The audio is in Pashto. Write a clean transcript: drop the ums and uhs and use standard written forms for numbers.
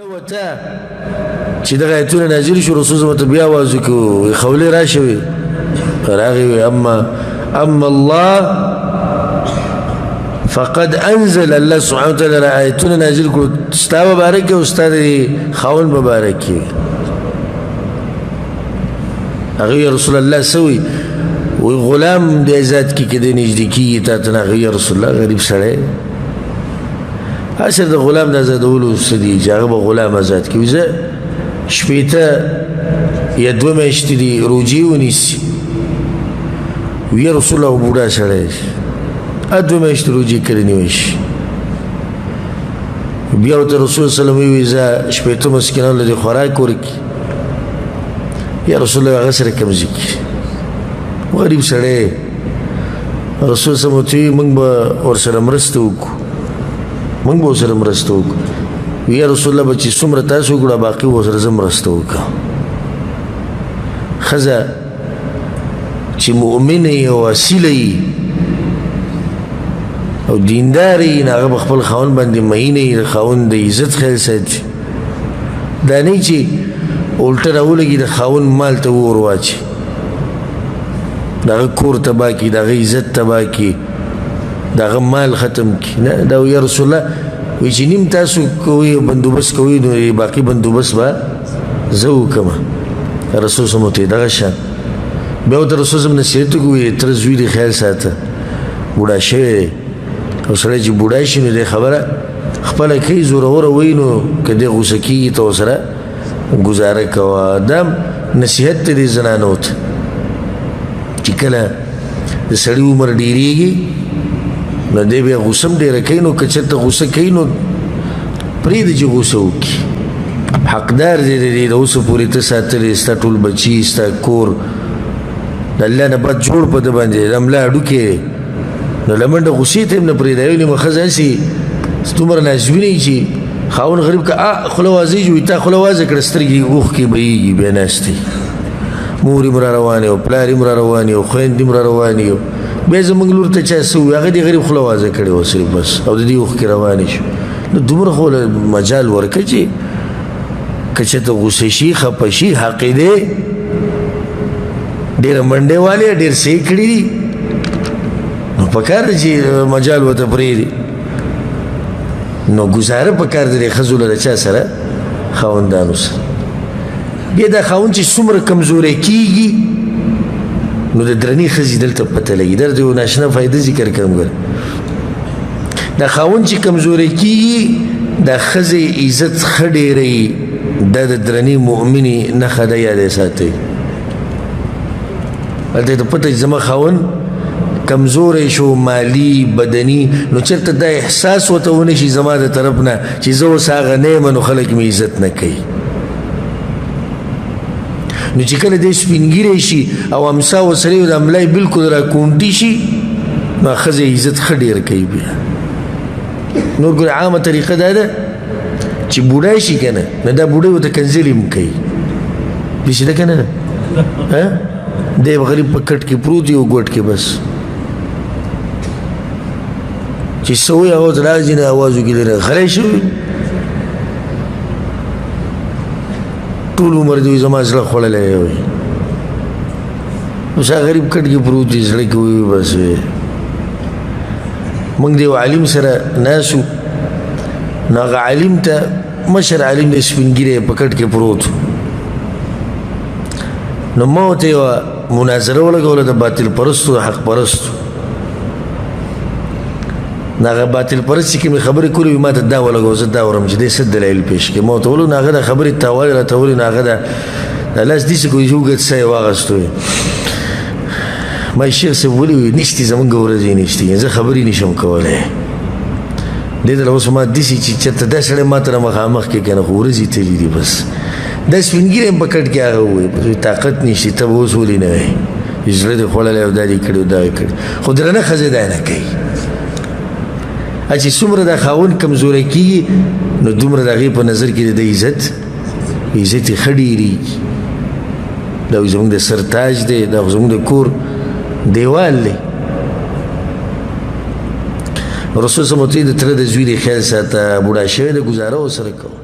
وته چې دغه ایتونه نازل شو رسول الله ته بیا आवाज وکړو خولې راشوي راغي اما الله فقد انزل الله سبحانه وتعالى ایتونه نازل کړو استاد مبارک او استاد خاون مبارک هغه رسول الله سوي وی غلام دې ذات کې کده نږدې کیږي ته نه رسول الله غریب سره اصل د غلام د آزادولو سدي جاغه غلام آزاد کی وزه شپېته یا دوه میاشتې دی روجي ونیسي وی رسول الله بوډا سره دوه میاشتې روجي کړی نیوي بیا ته رسول صلی الله علیه وسلم شپېته مسکینانو له خوراک ورکی یا رسول الله غسر کمزي غریب سره رسول صلی الله علیه وسلم موږ به ورسره مرسته وکړو من به سره مرسته وکړو یا رسول الله بچی څومره تاسو وکړه باقي وسره زه مرسته وکړم ښځه چې مؤمنه او اصیله او دینداري هغه په خپل خاوند باندې مینه خاوند د عزت خیال ساتي دا نه چې الټه راولګي د خاوند مال ته ور واچي دغه کور تبا کی دغه عزت تبا کی دغه مال ختم کی نه دا یا رسول الله وی چې نیم تاسو کوی بندوبست کوی نو باقی بندوبست با زو کما رسول الله ته دغه شان به د رسول الله نصیحت کوی تر زوی خیال ساته بوډا شه او سره چې بوډا شي نو خبره خپل کی زور اور وینو کده غوسه کی تو سره گزاره کوا دم نصیحت دې زنانو ته چې کله د سړی عمر ډیریږي نو دې بیا غوسم ډیره کینو کچته غوسه کینو پرې دې غوسه وکي حقدار دې د اوسه پوری ته ساتلې ستا ټول بچي ستا کور الله نه بد جوړ په دې باندې رملا اډو کې نو لمنډه غوسې ته نه پرې دی نو مخزه سي ستومر ناشویني چې خاون غریب کا خلوازي جوړ تا خلوازه کړسترګي اوخ کې بهيږي به ناشتي موري مر روانه او پلاري مر روانه او خويندې مر روانه به زمونږ لور ته چا سو هغه دی غریب خلوازه کړي و صرف بس او د دې وخت کې روانې شو نو دومره خو مجال ورکړي چې کچه ته غوسه شي خپه شي حق دی ډېر منډه والے ډېر سیکړي نو پکار چې مجال وته پرې نو گزاره پکار دی خزول چا سره خاوندانو سره بیا دا خاوند چې څومره کمزوري کیږي نو د درنی خزي دلته پته لګي درته ناشنا فائدې ذکر کوم ګر دا خاون چې کمزوري کیږي د خزي عزت خډيري د درنی مؤمني نه خدای یاد ساتي الته ته پته زما خاون کمزوري شو مالی بدني نو چرته د احساس وته ونی شي زما د طرف نه چې زو ساغه نه منو خلک می عزت نه کوي نو چې کله دې سپینګری شي او امسا وسره د عملای بالکل را کونټی شي ما خزه عزت خډیر کوي بیا نور ګر عامه طریقه ده چې بوډای شي کنه نه دا بوډای وته کنځلیم کوي بشي ده کنه ها دې غریب په کټ کې پروت یو ګوټ کې بس چې سوې اواز راځي نه आवाज وکړي غلې شو ټول عمر دې زما سره خړلې وي اوس غریب کټ کې پروت دي سره کوي بس موږ دی عالم سره ناسو ناغه عالم ته مشر عالم دې سپینګری په کټ کې پروت نو موت یو مناظره ولګول د باطل پرستو حق پرستو ناغه باطل پرستی کې خبرې کوي ما ته دا ولګو زه دا ورم چې دې څه دلیل پیش کې مو ته ولو ناغه د خبرې تاوال را تاول ناغه د لاس دې څه کوي جوګت سي واغستوي ما شیخ سه ولي نشتی زمونږ ورځې نشتی زه خبرې نشم کولای دې د اوس ما دې چې چته د سره ما ته مخامخ کې کنه ورځې ته دي بس د سپینګری په کټ کې هغه وي طاقت نشي ته اوس ولي نه وي اجازه خلل او دالي کړو دا کړ خو درنه خزه دا نه کوي اچې څومره د خاون کمزوري کیږي نو دومره دغه په نظر کې د عزت خډيري دا زموږ د سرتاج دی دا زموږ د کور دیوال دی رسول الله صلی الله علیه وسلم د تر د زوی خیال ساته بوډا شوی د گزاره وسره کو